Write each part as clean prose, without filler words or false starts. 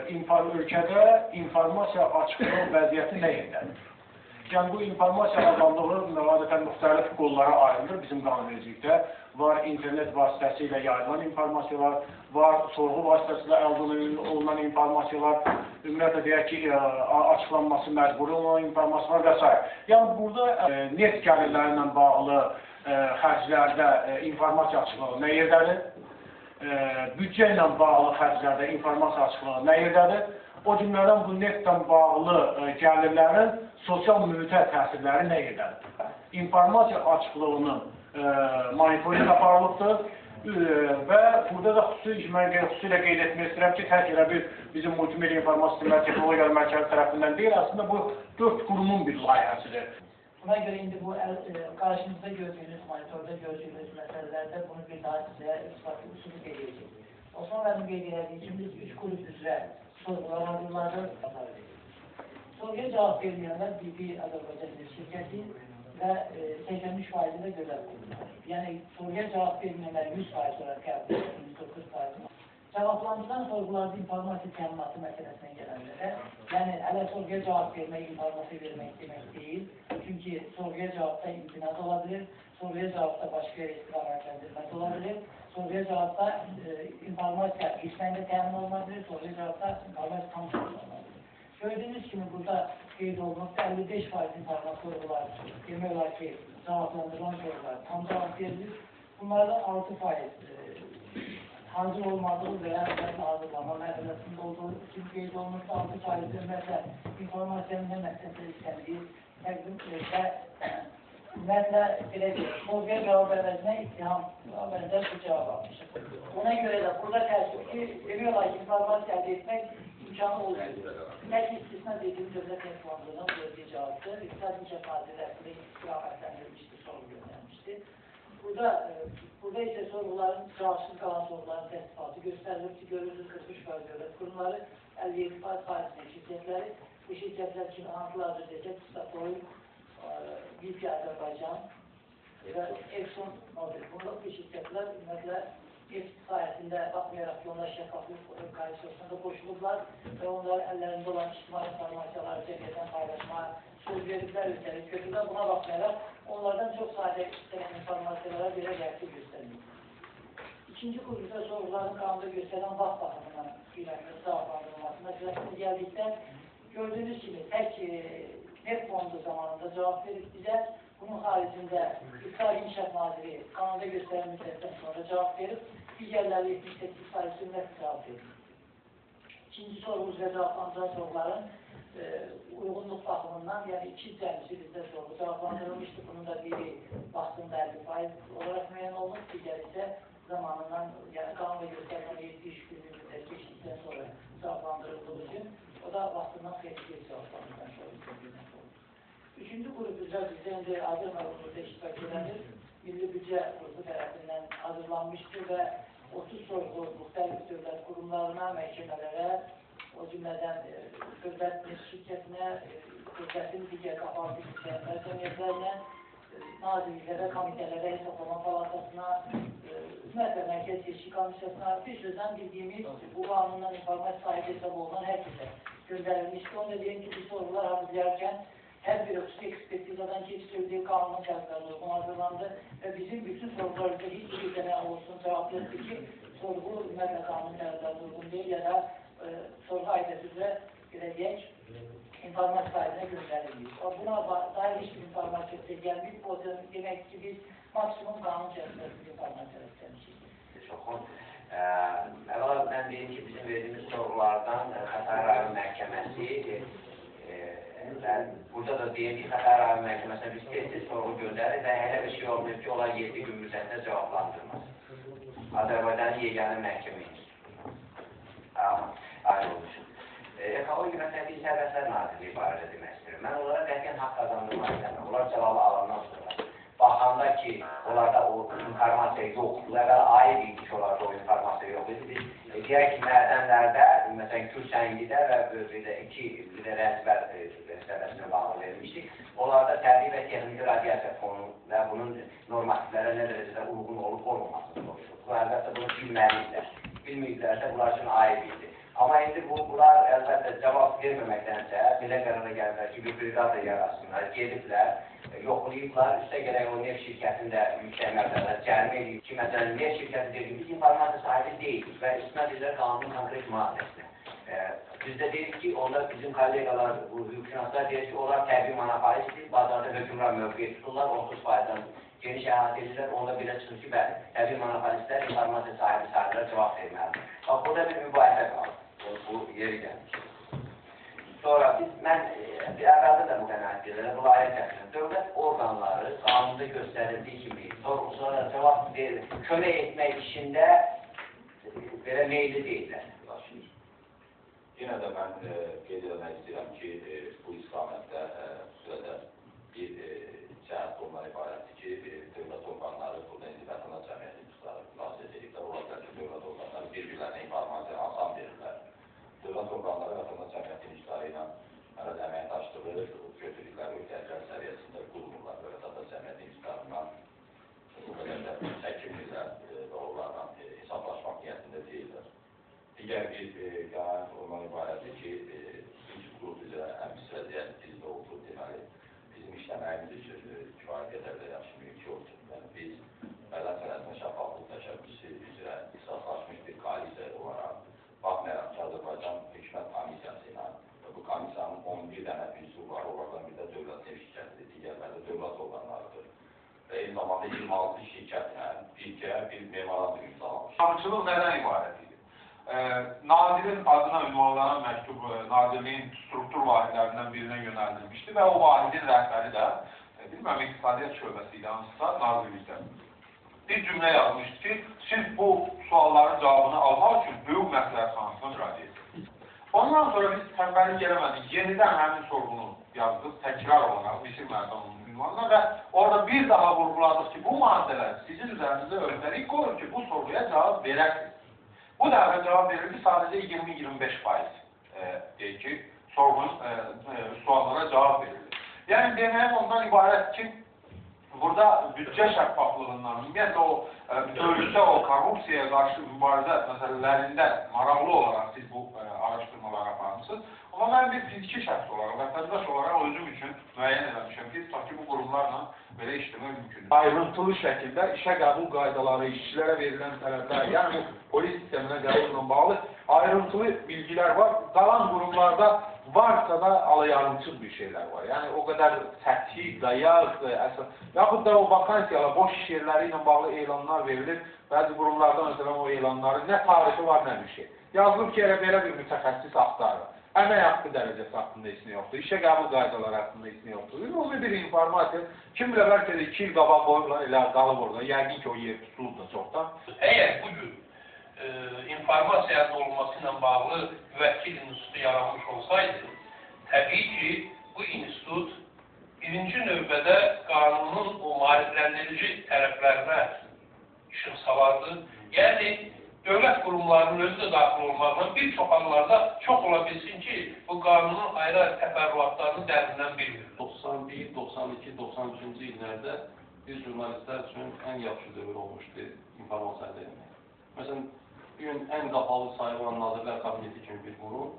ölkədə informasiya açıqlığı vəziyyəti nə yerdədir? Yəni, bu informasiya azadlığı adətən müxtəlif qollara ayrılır bizim qanunvericilikdə. Var, internet vasitəsilə yayılan informasiyalar, var, sorğu vasitəsilə əldə olunan informasiyalar, ümumiyyətlə deyək ki, açıqlanması məcburi olan informasiyalar və s. Yəni, burada neft gəlirləri ilə bağlı xərclərdə informasiya açıqlığı nə yerdədir? Büdcə ilə bağlı xərclərdə informasiya açıqlığı nə yerdədir? O cümlədən bu neftlə bağlı gəlirlərin sosial mühitə təsirləri nə yerdədir? İnformasiya açıqlığının monitorinq aparılıbdır və burada da xüsusilə qeyd etmək istəyirəm ki, tək elə bir bizim multimedia informasiya sistemləri texnologiyalar mərkəzi tərəfindən deyil, əslində bu 4 qurumun bir layihəsidir. Buna görə indi bu qarşınızda gördüyünüz, monitorda gördüyünüz məsələlərdə bunu bir daha sizə ispatlı usulü qeyd edəcək. Osman mənim qeyd elədiyi kimi biz 3 qrup üzrə sorğular hazırladıq. Sorğuya cavab verməyənlər BP Azərbaycan şirkəti və 83% də gözəl qurumlar. Yəni, sorğuya cavab verməyənlər 100% olaraq qəbul edilir, 109%. Cavablandıran sorğularda informasiya təminatı məsələsinə gələnlərə, yəni, hələ sorğuya cavab vermək, informasiya vermək demək deyil. Çünki sorğuya cavabda imtinaz ola bilir, sorğuya cavabda başqa istiqamətləndirməsi ola bilir, sorğuya cavabda informasiya qismən də təmin oluna bilir, sorğuya cavabda informasiya tam təmin oluna bilir. Gördüyünüz kimi burada qeyd olunub 55% informasiya sorğular, demək olar ki, cavablandırılan sorğular tam cavab verilir. Bunlardan 6% hazır olmadığı və ya hazırlama mərhələsində olduğu için qeyd olunub 6% ümumiyyətlə informasiyanın nə məqsədlə istəndiyi təqdim və ümumiyyətlə belə deyək, sorğuya cavab əvəzinə ittiham bənzər bir cavab almışıq. Ona görə də burada təəssüf ki, demək olar ki, informasiya əldə etmək imkanı olmuyor. Tək istisna dediyim dövlət informasyonundan verdiyi cavabdır. İqtisadi İnkişaf Nazirliyinin istiqamətləndirilmişdir, sorğu göndərmişdir. Burada isə sorğuların, cavabsız qalan sorğuların təsdifatı göstərilir ki, görürsünüz 43% dövlət qurumları, 57% şirkətləri, bu şirkətlər kimi hansılardır deyəcək, Statoil, BP Azərbaycan və Exxon Mobil. Bunlar bu şirkətlər ümumiyyətlə neft sayəsində baxmayaraq ki, onlar şəffaflıq koalisiyasına qoşulublar və onların əllərində olan ictimai informasiyaları cəmiyyətdən paylaşmaya söz veriblər, ötərik götürürlər. Buna baxmayaraq, onlardan çox sadə istənən informasiyalara belə reaksiya göstərilir. İkinci qrupda sorğuların qanunda göstərən vaxt baxımından qiymətli cavablandırılması məsələsinə gəldikdə, gördüyünüz kimi tək neft fondu zamanında cavab verib bizə, bunun haricində İqtisadi İnkişaf Naziri qanunda göstərən müddətdən sonra cavab verib, digərləri 78 sayısı ümumiyyətlə cavab verir. İkinci sorğumuz və cavablandıran sorğuların uyğunluq baxımından, yəni 2 cəmsi bizdə sorğu cavablandırılmışdır. Bunun da biri vaxtında 50% olaraq müəyyən olunub, digər isə zamanından, yəni qanunda göstərilən 7-3 günlük müddət keçdikdən sonra cavablandırıldığı üçün, o da vaxtından xeyli geri cavablandırılmış olur. Üçüncü qrup üzrə bizdə indi Azər mərhumunda iştirak edəndir. Milli Büdcə qrupu tərəfindən hazırlanmışdır və 30 sorğu müxtəlif dövlət qurumlarına, məhkəmələrə, o cümlədən dövlət şirkətinə, dövlətin digər qapalı şirkətlər cəmiyyətlərinə, nazirliklərə, komitələrə, hesablama palatasına, ümumiyyətlə Mərkəzi Seçki Komissiyasına, bir sözdən bildiyimiz bu qanundan informasiya sahibi hesab olunan hər kəsə göndərilmişdir. Onu da deyim ki, bu sorğular hazırlayarkən hər bir xüsusi ekspertizadan keçirildiyi qanunun şərtlərine uyğun hazırlandı və bizim bütün sorğularımızda heç bir dənə olsun cavablıqdır ki, sorğu ümumiyyətlə qanun şərtlərine uyğun deyil ya da sorğu aidiyyəti üzrə deyək, informasiya sahibinə göndərilir. Buna dair heç bir informasiya gəlməyib, o demək ki, biz maksimum qanun şərtlərində informasiya istəmişik. Çoxun. Əvvəla mən deyim ki, bizim verdiyimiz sorğulardan Xətai rayon məhkəməsi burada da deyim ki, Xətai rayon məhkəməsinə biz tez-tez sorğu göndərir və elə bir şey olmuyor ki, onlar 7 gün müddətində cavablandırmaz. Azərbaycanın yeganə məhkəməyidir. Ayrı olmuşum. Ekoloji Məsələvi Sərvətlər Nazirliyi barədə demək istəyirəm. Mən onlara qətiyyən haqq qazandırmaq istəmirəm. Onlar cavabı alandan sonra. Baxanda ki, onlarda o informasiya yoxdur, əvvəl aid idi ki, onlarda o informasiya yox idi. Biz deyək ki, mədənlərdə, məsələn, Kürsəngidə və Bözrədə 2 rəzbər səbəbinə bağlı verilmişdik. Onlarda təbii və texniki radiasiya fonu və bunun normativlərə nə dərəcədə uyğun olub olmaması soruşulur. Bu, əlbəttə, bunu bilməliyirlər. Bilməyirlərsə, bunlar üçün aid idi. Amma indi bunlar əlbəttə cavab verməməkdənsə, belə qərara gəlirlər ki, bir briqada yarasınlar, gediblər, yoxlayıblar, üstə gərək o neft şirkətində yüksək məbləğdə cərimə edib ki, məsələn, neft şirkəti dediyimiz informasiya sahibi deyilik və istinad edirlər qanunun konkret maddəsinə. Biz də deyirik ki, onlar bizim kollegalar, bu hüquqşünaslar deyir ki, onlar təbii monopolistdir, bazarda hökmran mövqeyi tuturlar, 30%-dən geniş əhatə edirlər, onda belə çıxır ki, bəli, təbii monopolistlər informasiya sahibi sahiblər cavab verməlidir. Bax, burada bir mübahisə qalır, bu yeri gəlmiş. Sonra mən əvvəldə də bu qənaət edirəm, vilayət gətirir. Dövlət orqanları qanunda göstərildiyi kimi, sonra cavab verir, kömək etmək işində belə meyilli deyirlər. Yenə də mən qeyd etmək istəyirəm ki, bu istiqamətdə xüsusilə bir cəhət ondan ibarətdir ki, dövlət orqanları burada indi vətəndaş cəmiyyəti müraciət ediblər. Ola ki, dövlət orqanları bir-birlərinə informasiya asan verirlər. Dövlət orqanları vətəndaş cəmiyyətinin işləri ilə ərəz əməkdaşlığı götürürlər, öhdəliklər səviyyəsində qurulurlar və vətəndaş cəmiyyətinin işlərindən bu qədər də çəkinmirlər və onlarla hesablaşmaq niyyətində deyirlər. Digər bir qənaət ondan ibarətdir ki, üç qrup üzrə əmsi vəziyyət bizdə oldu, deməli, bizim işləməyimiz üçün kifayət qədər də yaxşı mümkün yoxdur. Yəni, biz Mədən Sənədinin şəffaflıq təşəbbüsü üzrə ixtisaslaşmış bir koalisiya olaraq, baxmayaraq ki, Azərbaycan Hökumət Komissiyası ilə və bu komissiyanın 11 dənə üzvü var, onlardan bir də dövlət neft şirkətidir, digərləri də dövlət orqanlarıdır. Və eyni zamanda 26 şirkətlə birgə bir memorandum imzalamış. Tanışılıq nədən ibarət idi? Nazirin adına ünvanlanan məktub Nazirliyin struktur vahidlərindən birinə yönəldilmişdi və o vahidin rəhbəri də, bilməm, İqtisadiyyat şöbəsi ilə hansısa Nazirlikdə bir cümlə yazmışdı ki, siz bu sualların cavabını almaq üçün hüquq məsləhətxanasına müraciət edirsiniz. Ondan sonra biz tənbəllik eləmədik, yenidən həmin sorğunu yazdıq, təkrar olaraq Misir Məhkəməsinin ünvanına və orada bir daha vurguladıq ki, bu maddələr sizin üzərinizdə öhdəlik qoyur ki, bu sorğuya cavab verərsiniz. Bu dəfə cavab verir ki, sadəcə 20-25% deyir ki, suallara cavab verilir. Yəni, deməyim ondan ibarət ki, burada büdcə şəffaflığından, ümumiyyətlə o dövlətdə o korrupsiyaya qarşı mübarizə məsələlərində maraqlı olaraq siz bu araşdırmaları aparmışsınız. Amma mən bir fiziki şəxs olaraq, vətəndaş olaraq özüm üçün müəyyən eləmişəm ki, ki bu qurumlarla belə işləmək mümkündür. Ayrıntılı şəkildə işə qəbul qaydaları, işçilərə verilən tələblər, yəni polis sisteminə qəbulla bağlı ayrıntılı bilgilər var. Qalan qurumlarda varsa da alayarımçıl bir şeylər var. Yəni o qədər səthi, dayaq, yaxud da o vakansiyalar, boş iş yerləri ilə bağlı elanlar verilir. Bəzi qurumlarda məsələn o elanların nə tarixi var, nə bir şey. Yazılıb ki, belə bir mütəxəssis axtarır. Əmək haqqı dərəcəsi haqqında heç nə yoxdur, işə qəbul qaydaları haqqında heç nə yoxdur. Ümumi bir informasiya, kim bilə bəlkə də 2 il qabaq qoyurlar, elə qalıb orada, yəqin ki o yer tutulub da çoxdan. Əgər bugün informasiya əldə olması ilə bağlı müvəkkil institutu yaranmış olsaydı, təbii ki, bu institut birinci növbədə qanunun o maarifləndirici tərəflərinə işin salardı. Yəni, dövlət qurumlarının özü də daxil olmaqla bir çox hallarda çox ola bilsin ki, bu qanunun ayrı-ayrı təfərrüatlarını dərindən bilmir. 91, 92, 93-cü illərdə biz jurnalistlər üçün ən yaxşı dövr olmuşdu informasiya əldə etmək. Məsələn, bugün ən qapalı sayılan Nazirlər Kabineti kimi bir qurum.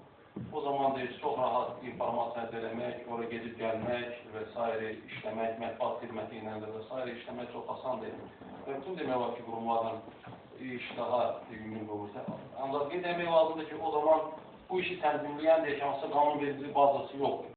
O zaman da çox rahat informasiya əldə etmək, oraya gedib gəlmək və s. işləmək, mətbuat xidməti ilə də və s. işləmək çox asan deyil. Və bütün demək olar ki, qurumlarla iş daha mümkün olursa. Ancaq qeyd etmək lazımdır ki, o zaman bu işi tənzimləyən də hansısa qanun verici bazası yoxdur.